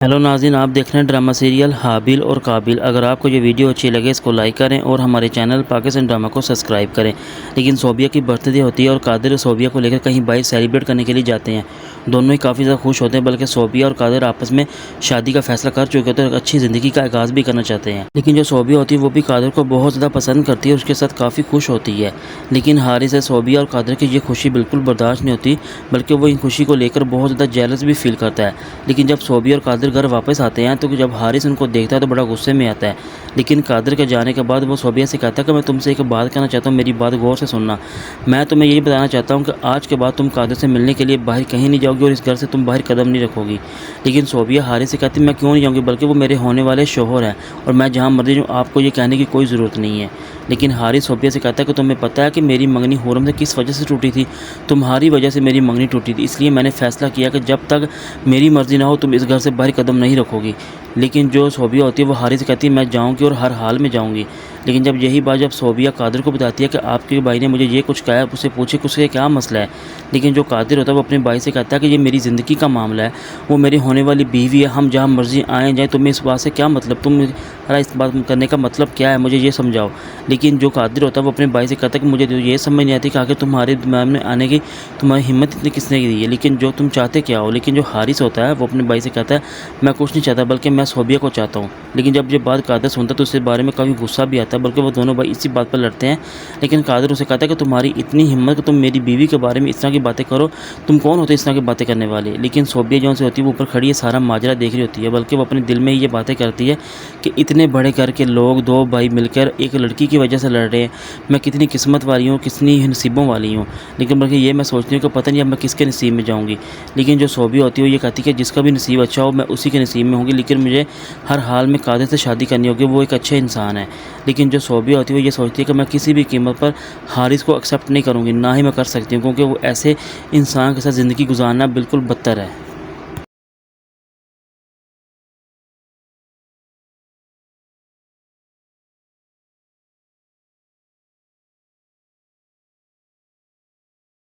Hello नाज़रीन, आप देख रहे हैं ड्रामा सीरियल हाबिल और काबिल। अगर आपको ये वीडियो अच्छी लगे इसको लाइक करें और हमारे चैनल पाकिस्तान ड्रामा को सब्सक्राइब करें। लेकिन सोबिया की बर्थडे होती है और कादिर सोबिया को लेकर कहीं बाहर सेलिब्रेट करने के लिए जाते हैं। दोनों ही काफ़ी ज़्यादा खुश होते हैं, बल्कि सोबिया और कादिर आपस में शादी का फैसला कर चुके होते हैं और अच्छी ज़िंदगी का आगाज़ भी करना चाहते हैं। लेकिन जो सोबिया होती है वो भी कादिर को बहुत ज़्यादा पसंद करती है और उसके साथ काफ़ी खुश होती है। लेकिन हारिस से सोबिया और कादिर की ये खुशी बिल्कुल बर्दाश्त नहीं होती, बल्कि वो इन खुशी को लेकर बहुत ज़्यादा जेलस भी फील करता है। लेकिन जब सोबिया और कादिर घर वापस आते हैं तो जब हारिस उनको देखता है तो बड़ा गुस्से में आता है। लेकिन कादिर के जाने के बाद वो सोबिया से कहता है कि मैं तुमसे एक बात कहना चाहता हूँ, मेरी बात गौर से सुनना। मैं तुम्हें यही बताना चाहता हूँ कि आज के बाद तुम कादिर से मिलने के लिए बाहर कहीं नहीं जाओगी और इस घर से तुम बाहर कदम नहीं रखोगी। लेकिन सोबिया हारिस से कहती मैं क्यों नहीं जाऊँगी, बल्कि वो मेरे होने वाले शोहर हैं और मैं जहाँ मर्जी जाऊँ, आपको ये कहने की कोई ज़रूरत नहीं है। लेकिन हारिस सोबिया से कहता है कि तुम्हें पता है कि मेरी मंगनी हुरम से किस वजह से टूटी थी? तुम्हारी वजह से मेरी मंगनी टूटी थी, इसलिए मैंने फ़ैसला किया कि जब तक मेरी मर्ज़ी ना हो तुम इस घर से बाहर कदम नहीं रखोगी। लेकिन जो सोबिया होती है वो हारिस से कहती है मैं जाऊंगी और हर हाल में जाऊंगी। लेकिन जब यही बात जब सोबिया कादिर को बताती है कि आपके भाई ने मुझे ये कुछ कहा है, उससे पूछे कि उससे क्या मसला है। लेकिन जो कादिर होता है वो अपने भाई से कहता है कि ये मेरी ज़िंदगी का मामला है, वो मेरी होने वाली बीवी है, हम जहाँ मर्जी आएँ जाएँ, तुम्हें इस बात से क्या मतलब, तुम इस बात करने का मतलब क्या है, मुझे ये समझाओ। लेकिन जो कादिर होता है वो अपने भाई से कहता है कि मुझे तो ये समझ नहीं आती कि आखिर तुम्हारे दिमाग में आने की तुम्हारी हिम्मत इतनी किसने दी है, लेकिन जो तुम चाहते क्या हो। लेकिन जो हारिस होता है वो अपने भाई से कहता है मैं कुछ नहीं चाहता, बल्कि मैं सोबिया को चाहता हूँ। लेकिन जब ये बात कादिर सुनता है तो उसके बारे में काफ़ी गुस्सा भी आता है, बल्कि वो दोनों भाई इसी बात पर लड़ते हैं। लेकिन कादिर उसे कहता है कि तुम्हारी इतनी हिम्मत कि तुम मेरी बीवी के बारे में इस तरह की बातें करो, तुम कौन होते इस तरह की बातें करने वाले। लेकिन सोबिया जो से होती है वो ऊपर खड़ी है, सारा माजरा देख रही होती है, बल्कि वो अपने दिल में ही ये बातें करती है कि इतने बड़े घर के लोग दो भाई मिलकर एक लड़की की वजह से लड़ रहे हैं, मैं कितनी किस्मत वाली हूँ, कितनी नसीबों वाली हूँ। लेकिन बल्कि ये मैं सोचती हूँ कि पता नहीं अब मैं किसके नसीब में जाऊँगी। लेकिन जो सोबिया होती है वो ये कहती है कि जिसका भी नसीब अच्छा हो मैं उसी के नसीब में होंगी, लेकिन मुझे हर हाल में कादिर से शादी करनी होगी, वो एक अच्छे इंसान है। लेकिन जो सोबिया होती है वो ये सोचती है कि मैं किसी भी कीमत पर हारिस को एक्सेप्ट नहीं करूँगी, ना ही मैं कर सकती हूँ, क्योंकि वो ऐसे इंसान के साथ ज़िंदगी गुजारना बिल्कुल बदतर है।